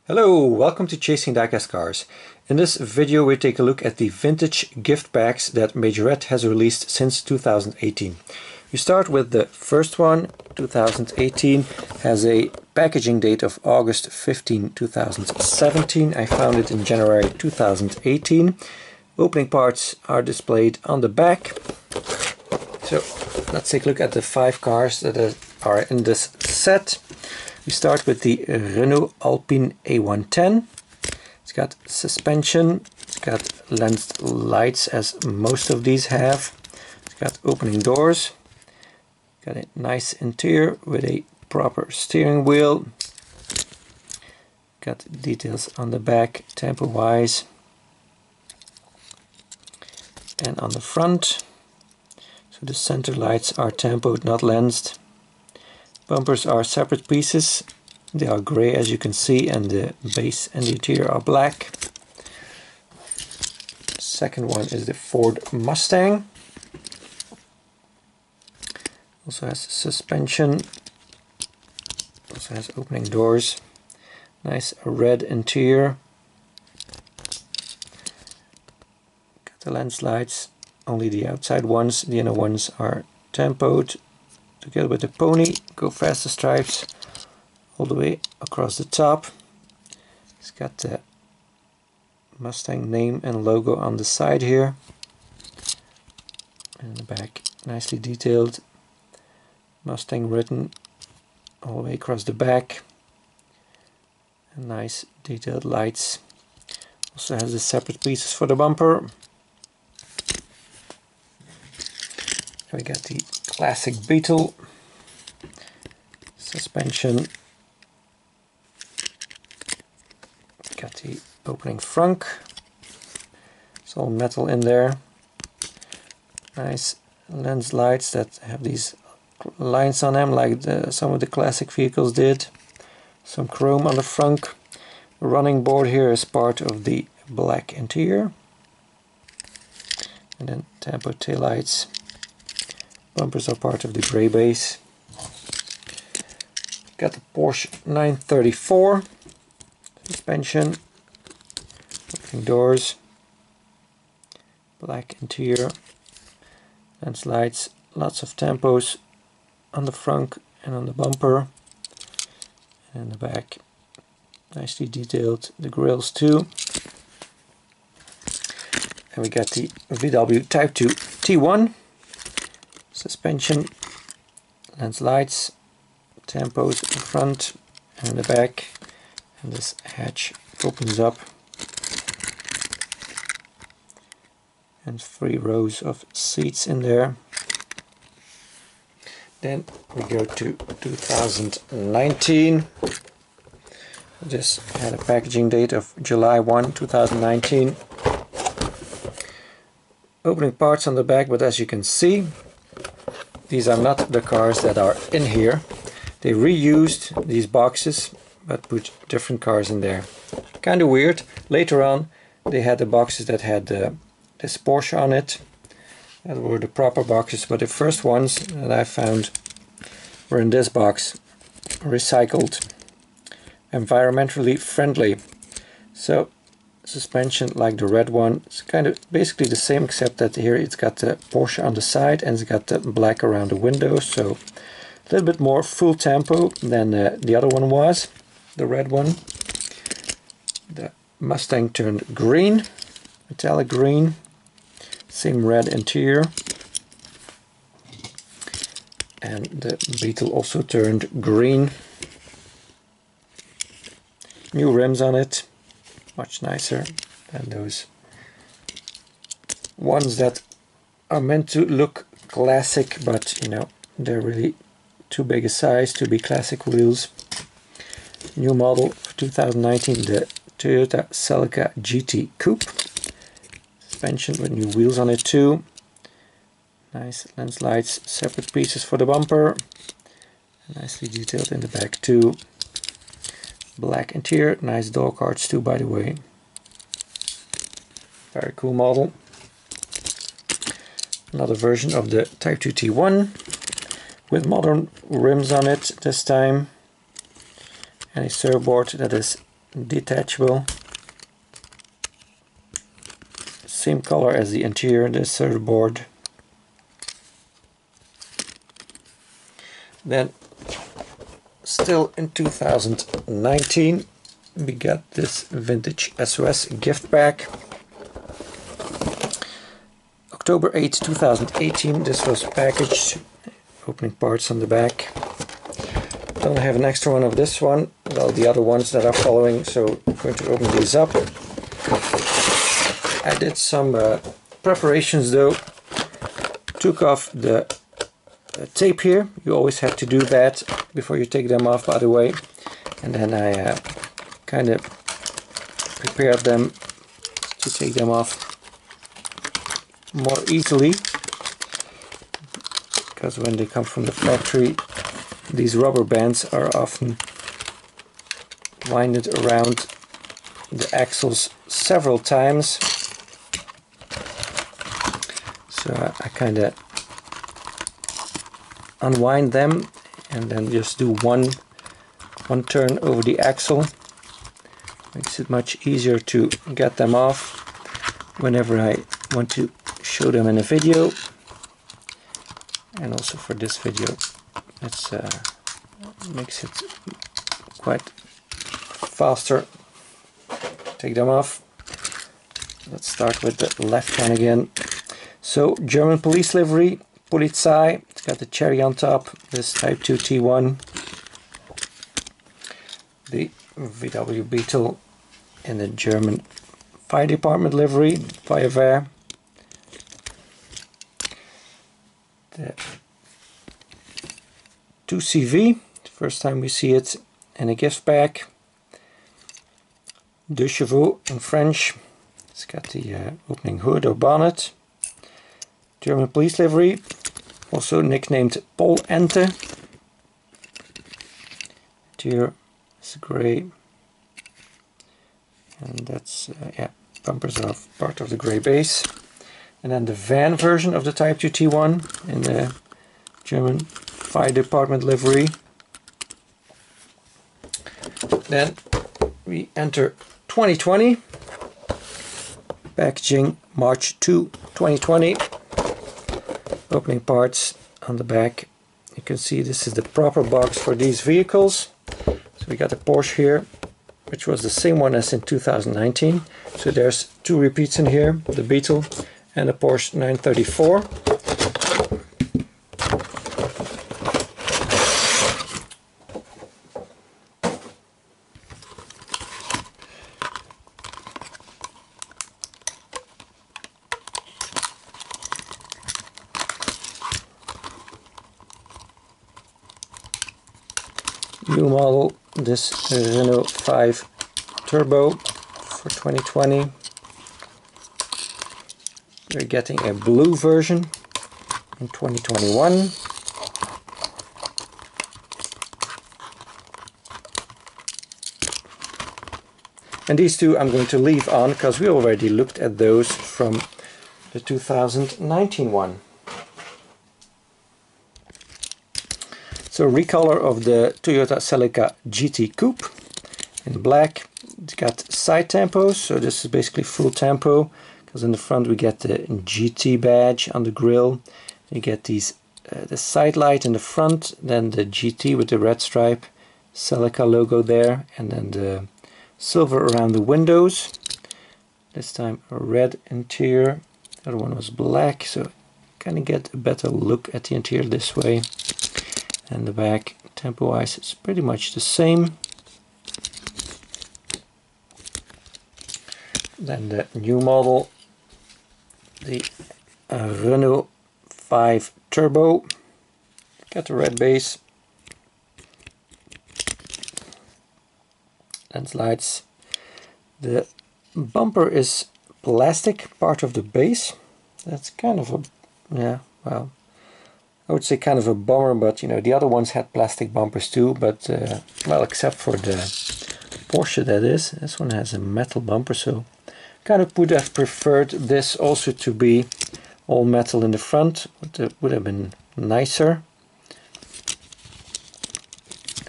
Hello, welcome to Chasing Diecast Cars. In this video we take a look at the vintage gift packs that Majorette has released since 2018. We start with the first one. 2018 has a packaging date of August 15, 2017. I found it in January 2018. Opening parts are displayed on the back. So let's take a look at the 5 cars that are in this set. We start with the Renault Alpine A110. It's got suspension, it's got lensed lights as most of these have. It's got opening doors, got a nice interior with a proper steering wheel. Got details on the back tempo wise and on the front. So the center lights are tempoed, not lensed. Bumpers are separate pieces. They are grey as you can see, and the base and the interior are black. Second one is the Ford Mustang. Also has suspension. Also has opening doors. Nice red interior. Got the lens lights. Only the outside ones. The inner ones are tempoed. Together with the pony, go faster stripes all the way across the top. It's got the Mustang name and logo on the side here. And the back nicely detailed. Mustang written all the way across the back. And nice detailed lights. Also has the separate pieces for the bumper. And we got the classic Beetle, suspension, got the opening frunk, it's all metal in there, nice lens lights that have these lines on them like some of the classic vehicles did, some chrome on the frunk. The running board here is part of the black interior, and then tempo taillights. Bumpers are part of the grey base. Got the Porsche 934 suspension, opening doors, black interior, lens lights, lots of tempos on the front and on the bumper, and the back nicely detailed, the grills too. And we got the VW Type 2 T1. Suspension, lens lights, tempos in front and in the back, and this hatch opens up, and 3 rows of seats in there. Then we go to 2019. This had a packaging date of July 1, 2019. Opening parts on the back, but as you can see, these are not the cars that are in here. They reused these boxes but put different cars in there. Kind of weird. Later on they had the boxes that had this Porsche on it. That were the proper boxes, but the first ones that I found were in this box. Recycled, environmentally friendly. So suspension like the red one, it's kind of basically the same, except that here it's got the Porsche on the side and it's got the black around the windows, so a little bit more full tempo than the other one was, the red one. The Mustang turned green, metallic green, same red interior, and the Beetle also turned green. New rims on it. Much nicer than those ones that are meant to look classic, but you know, they're really too big a size to be classic wheels. New model for 2019, the Toyota Celica GT Coupe. Suspension with new wheels on it too. Nice lens lights, separate pieces for the bumper. Nicely detailed in the back too. Black interior, nice door cards too, by the way. Very cool model. Another version of the Type 2 T1 with modern rims on it this time, and a surfboard that is detachable. Same color as the interior, this board. Then, still in 2019, we got this Vintage SOS gift pack. October 8, 2018, this was packaged. Opening parts on the back. Don't have an extra one of this one, well, the other ones that are following, so I'm going to open these up. I did some preparations though. Took off the tape here. You always have to do that before you take them off, by the way. And then I kind of prepared them to take them off more easily, because when they come from the factory, these rubber bands are often winded around the axles several times. So I kind of unwind them and then just do one turn over the axle. Makes it much easier to get them off whenever I want to show them in a video, and also for this video. It's makes it quite faster. Take them off. Let's start with the left one again. So, German police livery, Polizei. It's got the cherry on top. This Type 2 T1. The VW Beetle in the German fire department livery, Feuerwehr. The 2CV, first time we see it in a gift pack. Deux chevaux in French. It's got the opening hood or bonnet. German police livery, also nicknamed Pol Ente. Here is grey, and that's yeah, bumpers are part of the grey base. And then the van version of the Type 2 T1 in the German fire department livery. Then we enter 2020. Packaging March 2, 2020. Opening parts on the back. You can see this is the proper box for these vehicles. So we got a Porsche here, which was the same one as in 2019. So there's two repeats in here, the Beetle and the Porsche 934. New model, this Renault 5 Turbo for 2020. We're getting a blue version in 2021. And these two I'm going to leave on because we already looked at those from the 2019 one. So recolor of the Toyota Celica GT Coupe in black. It's got side tampos, so this is basically full tampo, because in the front we get the GT badge on the grille. You get these the side light in the front, then the GT with the red stripe, Celica logo there, and then the silver around the windows. This time a red interior. The other one was black, so kind of get a better look at the interior this way. And the back, tempo wise, is pretty much the same. Then the new model, the Renault 5 Turbo. Got the red base, lens lights. The bumper is plastic, part of the base. That's kind of a, yeah, well, I would say kind of a bummer, but you know, the other ones had plastic bumpers too, but well, except for the Porsche, that is. This one has a metal bumper, so kind of would have preferred this also to be all metal in the front. Would have been nicer.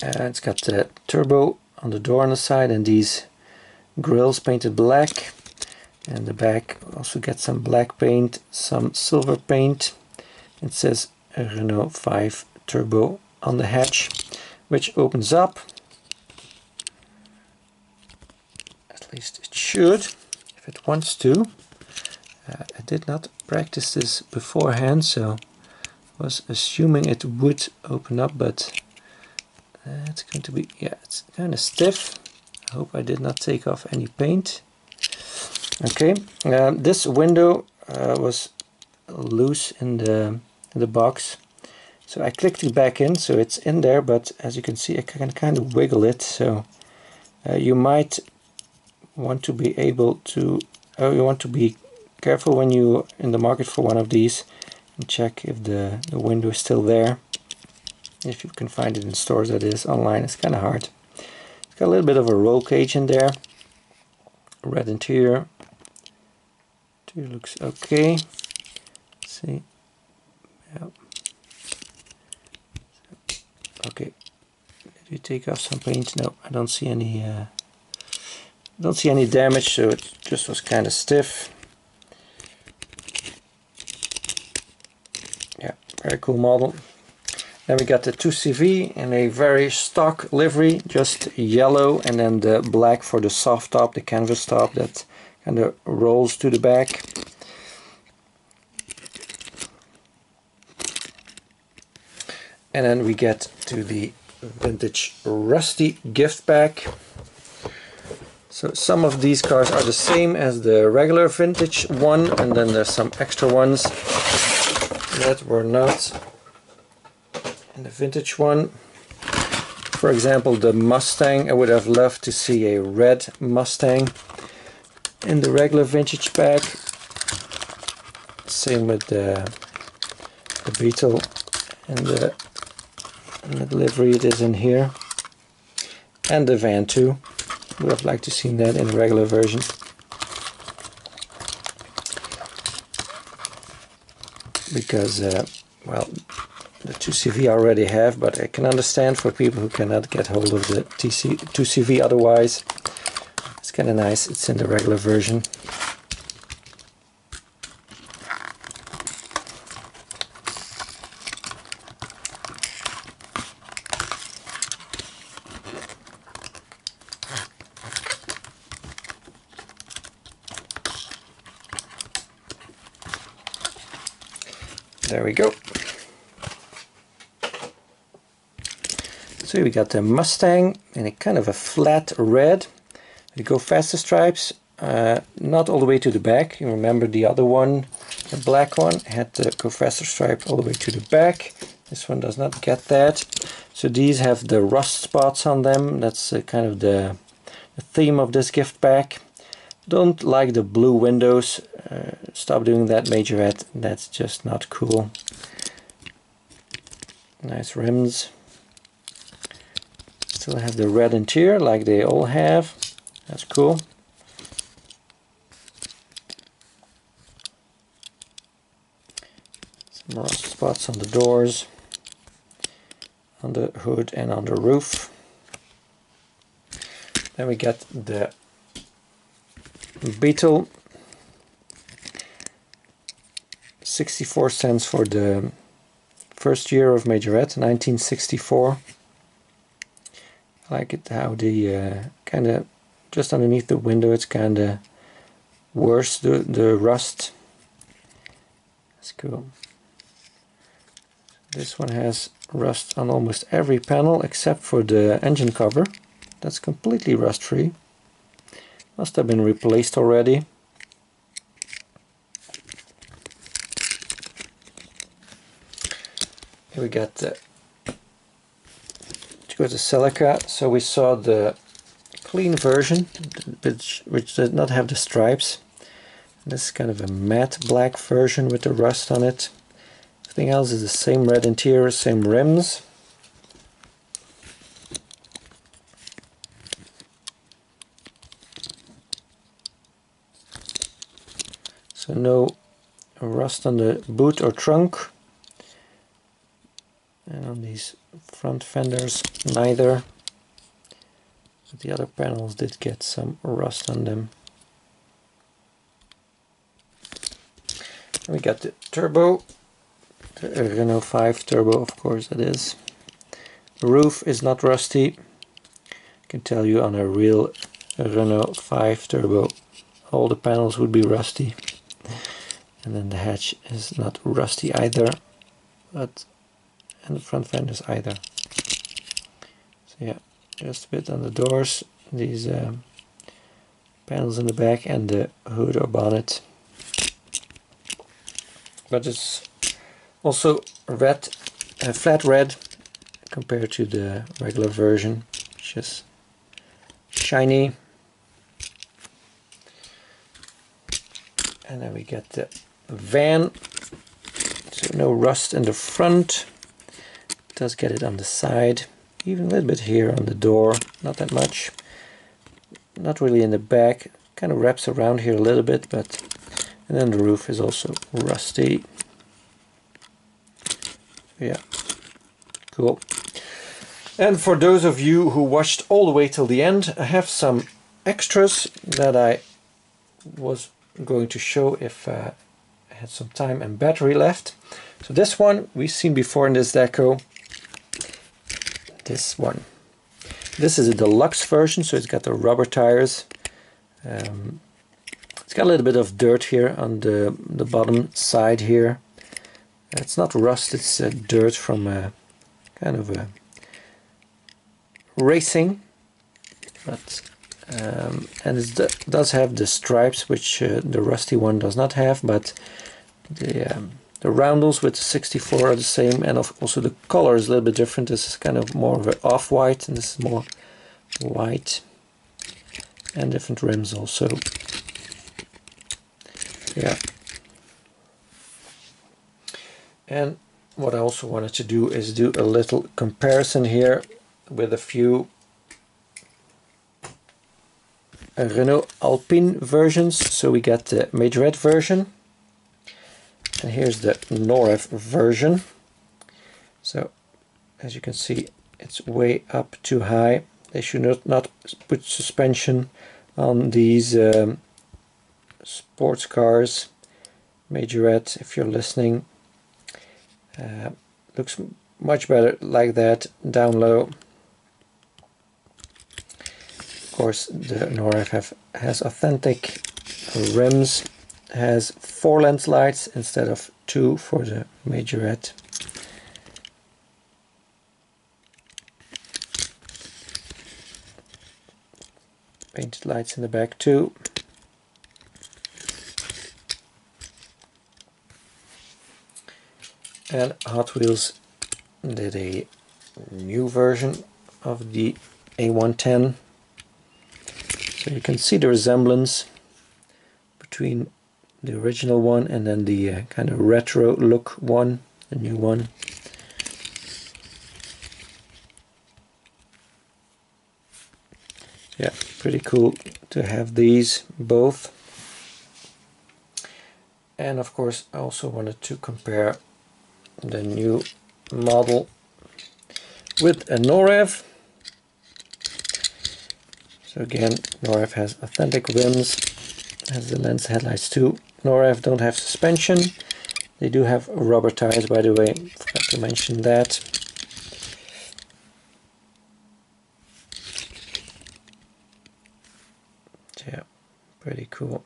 It's got the turbo on the door on the side and these grills painted black, and the back also gets some black paint, some silver paint. It says Renault 5 Turbo on the hatch, which opens up. At least it should, if it wants to. I did not practice this beforehand, so I was assuming it would open up, but it's going to be, yeah, it's kind of stiff. I hope I did not take off any paint. Okay, this window was loose in the box, so I clicked it back in, so it's in there, but as you can see I can kind of wiggle it, so you might want to be able to, you want to be careful when you're in the market for one of these, and check if the window is still there. If you can find it in stores, that is. Online it's kind of hard. It's got a little bit of a roll cage in there. Red interior. Interior looks okay. Let's see. Yep. Okay. Did you take off some paint? No, I don't see any. Don't see any damage, so it just was kind of stiff. Yeah, very cool model. Then we got the 2CV in a very stock livery, just yellow, and then the black for the soft top, the canvas top that kind of rolls to the back. And then we get to the vintage Rusty gift pack. So some of these cars are the same as the regular vintage one, and then there's some extra ones that were not in the vintage one. For example, the Mustang, I would have loved to see a red Mustang in the regular vintage pack. Same with the Beetle and the livery, it is in here. And the van too. Would have liked to see that in the regular version. Because, well, the 2CV I already have, but I can understand for people who cannot get hold of the 2CV otherwise. It's kind of nice, it's in the regular version. There we go. So we got the Mustang in a kind of a flat red. The Go Faster stripes, not all the way to the back. You remember the other one, the black one, had the Go Faster stripe all the way to the back. This one does not get that. So these have the rust spots on them. That's kind of the theme of this gift pack. Don't like the blue windows. Stop doing that, Majorette. That's just not cool. Nice rims. Still have the red interior like they all have. That's cool. Some rust spots on the doors, on the hood and on the roof. Then we get the Beetle. 64 cents for the first year of Majorette, 1964. I like it how the kind of just underneath the window it's kind of worse, the rust. That's cool. This one has rust on almost every panel except for the engine cover. That's completely rust free. Must have been replaced already. Here we got the, to go to Celica, so we saw the clean version, which did not have the stripes. This is kind of a matte black version with the rust on it. Everything else is the same red interior, same rims. So no rust on the boot or trunk. And on these front fenders, neither. But the other panels did get some rust on them. And we got the turbo, the Renault 5 turbo, of course it is. The roof is not rusty. I can tell you on a real Renault 5 turbo all the panels would be rusty. And then the hatch is not rusty either, but and the front fenders either. So yeah, just a bit on the doors, these panels in the back, and the hood or bonnet. But it's also red, flat red compared to the regular version, which is shiny. And then we get the van, so no rust in the front. It does get it on the side, even a little bit here on the door, not that much. Not really in the back, kind of wraps around here a little bit, but and then the roof is also rusty. Yeah, cool. And for those of you who watched all the way till the end, I have some extras that I was going to show if I had some time and battery left. So this one we've seen before in this deco. This one. This is a deluxe version, so it's got the rubber tires. It's got a little bit of dirt here on the bottom side here. It's not rust, it's dirt from kind of a racing, but and it does have the stripes, which the rusty one does not have, but the roundels with the 64 are the same, and also the color is a little bit different. This is kind of more of an off-white, and this is more white, and different rims also. Yeah. And what I also wanted to do is do a little comparison here with a few Renault Alpine versions. So we got the Majorette version, and here's the Norev version. So as you can see, it's way up too high. They should not put suspension on these sports cars. Majorette, if you're listening, looks much better like that, down low. Of course, the Norev has authentic rims, has 4 lens lights instead of 2 for the Majorette. Painted lights in the back too. And Hot Wheels did a new version of the A110. So you can see the resemblance between the original one and then the kind of retro look one, the new one. Yeah, pretty cool to have these both. And of course I also wanted to compare the new model with a Norev. So again, Norev has authentic rims, has the lens headlights too. Norev don't have suspension. They do have rubber tires, by the way, forgot to mention that. So yeah, pretty cool.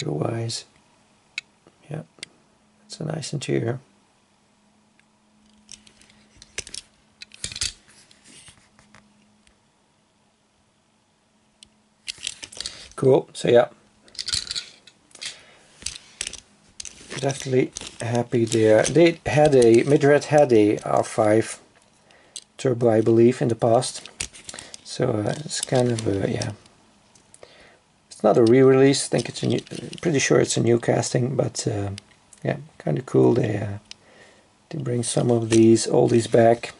Wise, yeah, it's a nice interior. Cool. So yeah, definitely happy there. They had a Majorette had a R5 turbo, I believe, in the past. So it's kind of a, yeah. It's not a re-release. I think it's a new, pretty sure it's a new casting, but yeah, kind of cool. They bring some of these oldies back.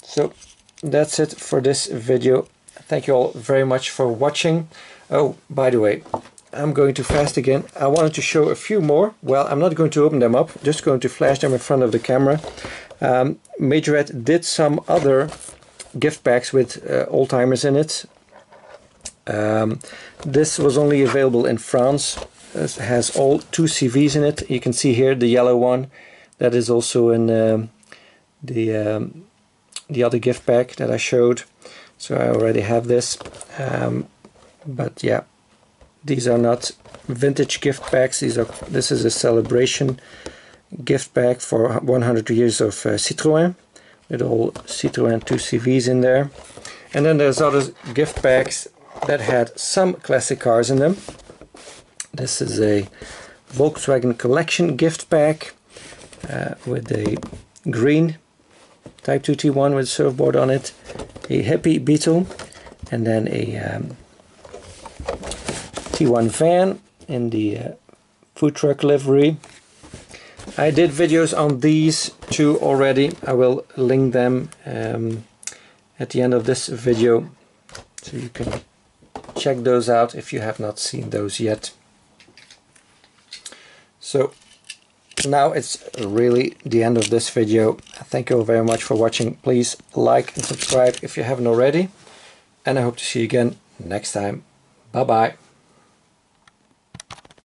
So that's it for this video. Thank you all very much for watching. Oh, by the way, I'm going too fast again. I wanted to show a few more. Well, I'm not going to open them up, just going to flash them in front of the camera. Majorette did some other gift packs with old-timers in it. This was only available in France. It has all 2 CVs in it. You can see here the yellow one. That is also in the other gift pack that I showed. So I already have this. But yeah, these are not vintage gift packs. This is a celebration gift pack for 100 years of Citroën, with all Citroën 2 CVs in there. And then there's other gift packs that had some classic cars in them. This is a Volkswagen collection gift pack with a green Type 2 T1 with a surfboard on it, a hippie Beetle, and then a T1 van in the food truck livery. I did videos on these 2 already. I will link them at the end of this video, so you can check those out if you have not seen those yet. So now it's really the end of this video. Thank you all very much for watching. Please like and subscribe if you haven't already, and I hope to see you again next time. Bye bye.